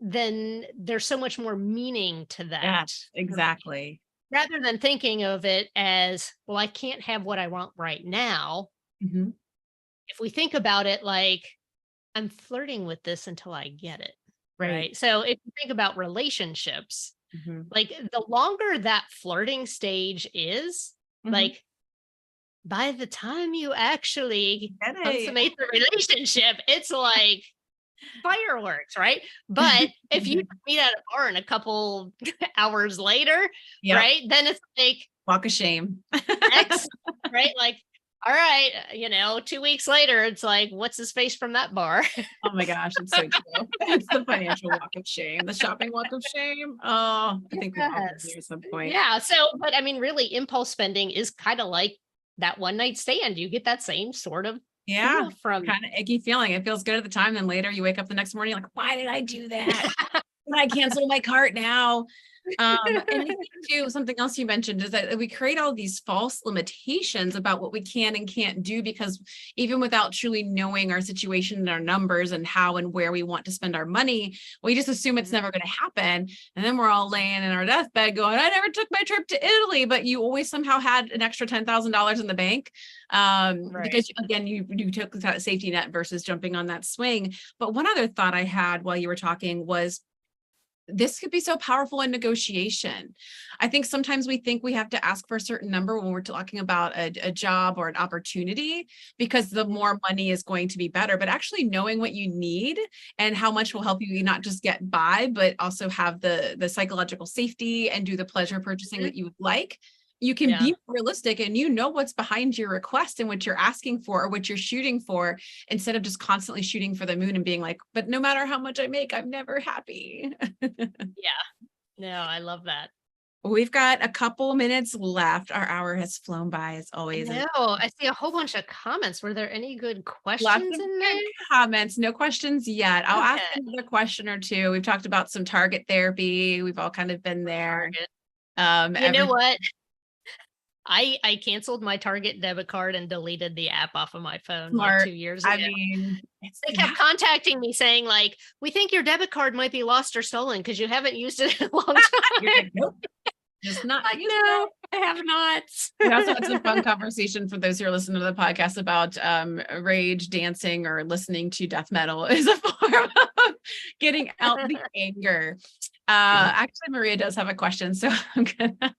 then there's so much more meaning to that. Yes, exactly. Rather than thinking of it as, well, I can't have what I want right now. If we think about it like, I'm flirting with this until I get it. Right. So if you think about relationships, like the longer that flirting stage is, like by the time you actually consummate the relationship, it's like fireworks, right? But if you meet at a bar and a couple hours later, right, then it's like walk of shame. Right? Like, all right, 2 weeks later, it's like, what's his face from that bar? Oh my gosh, it's so true. It's the financial walk of shame, the shopping walk of shame. Oh, I think we've all been there at some point. Yeah. So, but I mean, really, impulse spending is kind of like that one night stand. You get that same sort of from kind of icky feeling. It feels good at the time, then later you wake up the next morning, you're like, why did I do that? Can I cancel my cart now? And I think too, something else you mentioned is that we create all these false limitations about what we can and can't do, because even without truly knowing our situation and our numbers and how and where we want to spend our money, we just assume it's never going to happen. And then we're all laying in our deathbed going, I never took my trip to Italy, but you always somehow had an extra $10,000 in the bank. Because again, you took that safety net versus jumping on that swing. But one other thought I had while you were talking was, this could be so powerful in negotiation. I think sometimes we think we have to ask for a certain number when we're talking about a job or an opportunity, because the more money is going to be better. But actually knowing what you need and how much will help you not just get by, but also have the psychological safety and do the pleasure purchasing that you would like. You can be realistic and you know what's behind your request and what you're asking for or what you're shooting for, instead of just constantly shooting for the moon and being like, but no matter how much I make, I'm never happy. No, I love that. We've got a couple minutes left. Our hour has flown by as always. No, I see a whole bunch of comments. Were there any good Lots questions of in there? good comments, no questions yet. I'll ask Okay. another question or two. We've talked about some target therapy. We've all kind of been there. You know what? I canceled my Target debit card and deleted the app off of my phone like 2 years ago. I mean, They kept contacting me saying like, we think your debit card might be lost or stolen because you haven't used it in a long You're time. like, nope, just not. Like, no, I have not. We also had some fun conversation for those who are listening to the podcast about rage dancing or listening to death metal is a form of getting out the anger. Actually, Maria does have a question, so I'm gonna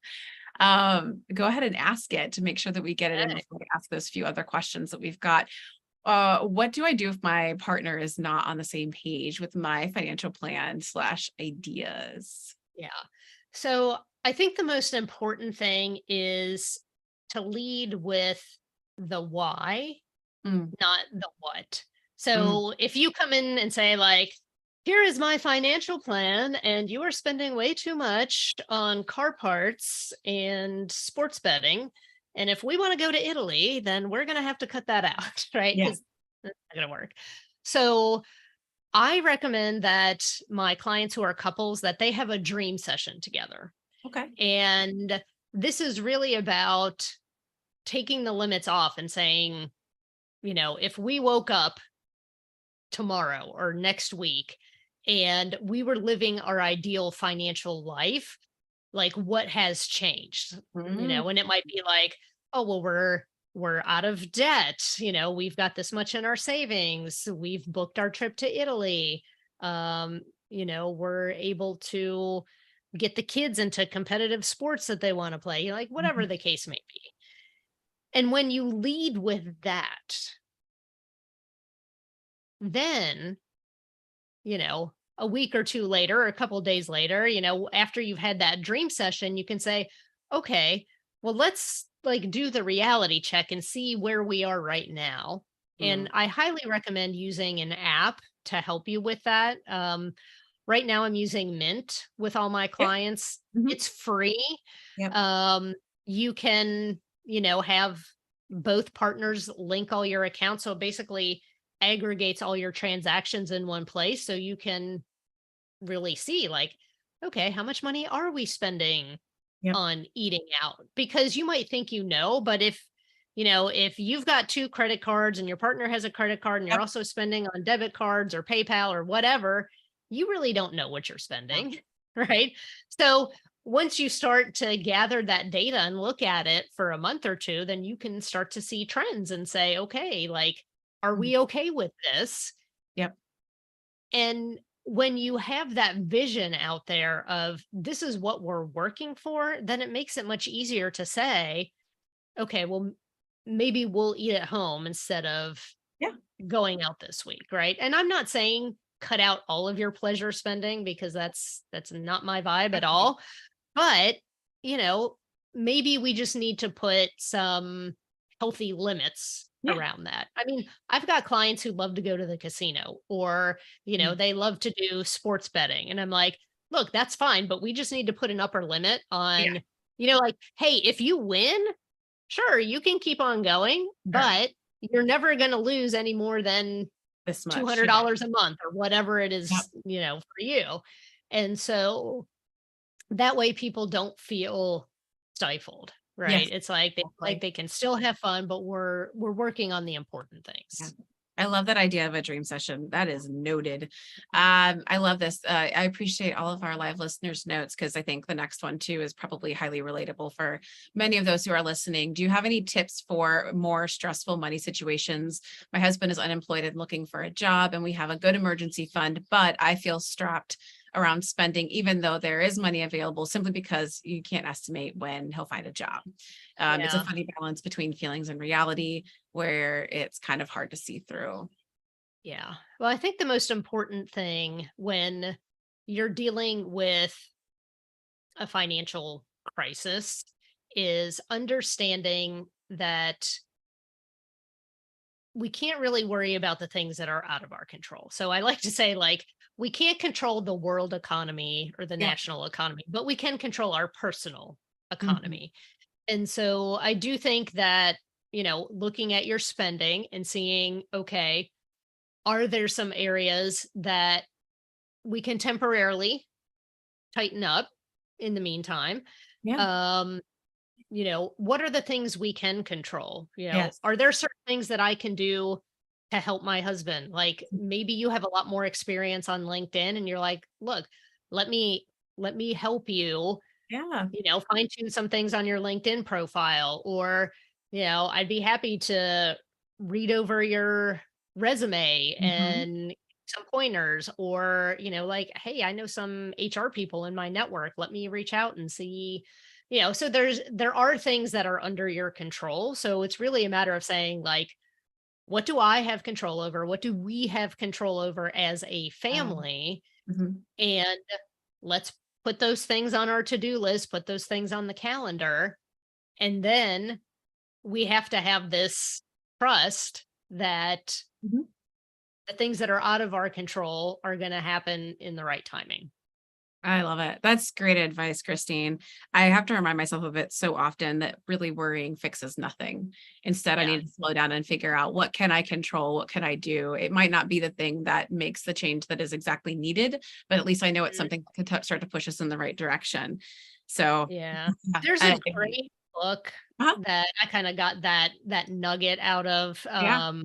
go ahead and ask it to make sure that we get it in before we ask those few other questions that we've got. What do I do if my partner is not on the same page with my financial plan / ideas? Yeah. So I think the most important thing is to lead with the why, not the what. So if you come in and say like, here is my financial plan, and you are spending way too much on car parts and sports betting, and if we want to go to Italy, then we're going to have to cut that out, right? Because that's not going to work. So I recommend that my clients who are couples, that they have a dream session together. Okay. And this is really about taking the limits off and saying, you know, if we woke up tomorrow or next week and we were living our ideal financial life, like what has changed? You know, and it might be like, oh, well, we're out of debt, you know, we've got this much in our savings, we've booked our trip to Italy, you know, we're able to get the kids into competitive sports that they want to play, like whatever the case may be. And when you lead with that, then, you know, a week or two later, or a couple of days later, you know, after you've had that dream session, you can say, okay, well, let's like do the reality check and see where we are right now. And I highly recommend using an app to help you with that. Right now I'm using Mint with all my clients. It's free. You can, you know, have both partners link all your accounts. So basically aggregates all your transactions in one place. So you can really see like, okay, how much money are we spending on eating out? Because you might think, you know, but if, you know, if you've got 2 credit cards and your partner has a credit card and you're also spending on debit cards or PayPal or whatever, you really don't know what you're spending, right? So once you start to gather that data and look at it for a month or two, then you can start to see trends and say, okay, like, are we okay with this? And when you have that vision out there of this is what we're working for, then it makes it much easier to say, okay, well, maybe we'll eat at home instead of going out this week, right? And I'm not saying cut out all of your pleasure spending, because that's not my vibe at all. But, you know, maybe we just need to put some healthy limits around that. I mean, I've got clients who love to go to the casino, or, you know, they love to do sports betting. And I'm like, look, that's fine, but we just need to put an upper limit on, you know, like, hey, if you win, sure, you can keep on going, but you're never going to lose any more than this much, $200 a month or whatever it is, you know, for you. And so that way people don't feel stifled, right? Yes. It's like Exactly. they can still have fun, but we're working on the important Yeah. things. I love that idea of a dream session. That is noted. I love this. I appreciate all of our live listeners' notes because I think the next one too is probably highly relatable for many of those who are listening. Do you have any tips for more stressful money situations? My husband is unemployed and looking for a job, and we have a good emergency fund, but I feel strapped around spending, even though there is money available, simply because you can't estimate when he'll find a job. It's a Yeah. funny balance between feelings and reality where it's kind of hard to see through. Yeah. Well, I think the most important thing when you're dealing with a financial crisis is understanding that we can't really worry about the things that are out of our control. So I like to say, like, we can't control the world economy or the Yeah. national economy, but we can control our personal Mhm. economy. And so I do think that, looking at your spending and seeing, okay, are there some areas that we can temporarily tighten up in the meantime? Yeah. Um, what are the things we can control? Yes. Are there certain things that I can do to help my husband? Like maybe you have a lot more experience on LinkedIn and you're like, look, let me help you, Yeah. fine tune some things on your LinkedIn profile, or, I'd be happy to read over your resume Mhm. and some pointers, or, like, hey, I know some HR people in my network. Let me reach out and see, so there are things that are under your control. So it's really a matter of saying, like, what do I have control over? What do we have control over as a family? Mhm. And let's put those things on our to-do list, put those things on the calendar. And then we have to have this trust that Mhm. the things that are out of our control are going to happen in the right timing. I love it. That's great advice, Christine. I have to remind myself of it so often that really worrying fixes nothing. Instead, I Yeah. need to slow down and figure out what can I control? What can I do? It might not be the thing that makes the change that is exactly needed, but at least I know it's Mhm. something that could start to push us in the right direction. So, Yeah. yeah, There's a great book uh-huh, that I kind of got that nugget out of. yeah,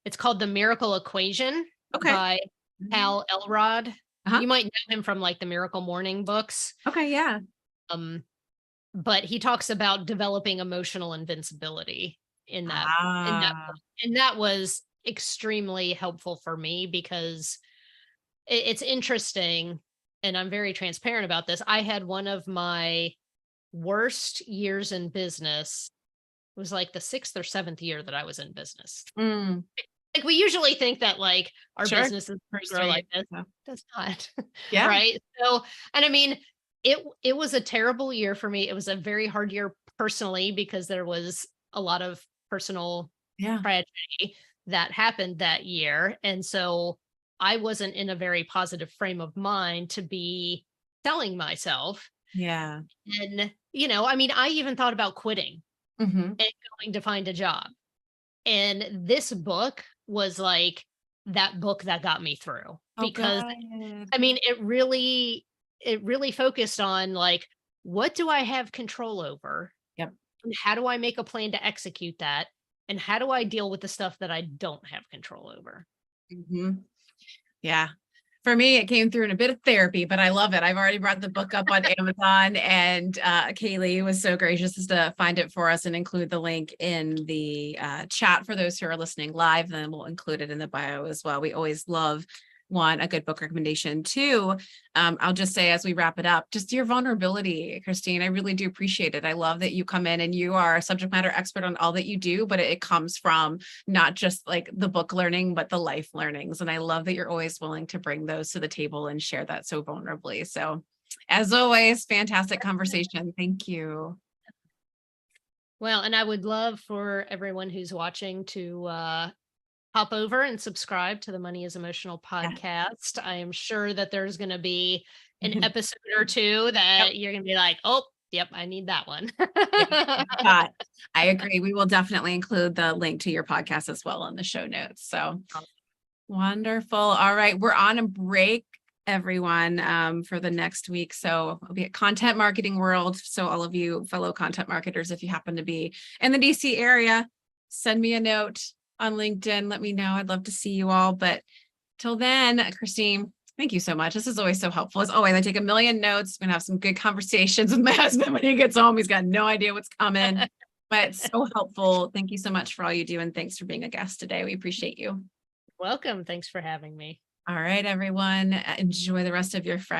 It's called The Miracle Equation okay. by Mhm. Hal Elrod. Uh-huh. You might know him from like the Miracle Morning books. Okay, yeah. Um, but he talks about developing emotional invincibility in that Ah, book. And that was extremely helpful for me because it's interesting, and I'm very transparent about this. I had one of my worst years in business. It was like the 6th or 7th year that I was in business. mm, Like, we usually think that, like, our sure. business is gonna First grow 3 like years. this. So, Does not, yeah. right? So, and I mean, it was a terrible year for me. It was a very hard year personally because there was a lot of personal Yeah. tragedy that happened that year, and so I wasn't in a very positive frame of mind to be selling myself. Yeah. And, I mean, I even thought about quitting Mhm. and going to find a job. And this book was like that book that got me through, Oh, because good. I mean, it really focused on, like, what do I have control over? Yep. And how do I make a plan to execute that? And how do I deal with the stuff that I don't have control over? Mhm. Yeah. For me, it came through in a bit of therapy, but I love it. I've already brought the book up on Amazon, and Kaylee was so gracious as to find it for us and include the link in the chat for those who are listening live. Then we'll include it in the bio as well. We always love one, a good book recommendation. Two, I'll just say as we wrap it up, just your vulnerability, Christine. I really do appreciate it. I love that you come in and you are a subject matter expert on all that you do, but it comes from not just like the book learning, but the life learnings. And I love that you're always willing to bring those to the table and share that so vulnerably. So, as always, fantastic conversation. Thank you. Well, and I would love for everyone who's watching to hop over and subscribe to the Money is Emotional Yeah. podcast. I am sure that there's going to be an episode or two that Yep. you're going to be like, oh, yep, I need that one. Yeah, but I agree. We will definitely include the link to your podcast as well in the show notes. So wonderful. All right. We're on a break everyone for the next week. So I'll be at Content Marketing World. So all of you fellow content marketers, if you happen to be in the DC area, send me a note on LinkedIn. Let me know. I'd love to see you all. But till then, Christine, thank you so much. This is always so helpful. As always, I take a million notes. I'm going to have some good conversations with my husband when he gets home. He's got no idea what's coming, but so helpful. Thank you so much for all you do. And thanks for being a guest today. We appreciate you. Welcome. Thanks for having me. All right, everyone. Enjoy the rest of your Friday.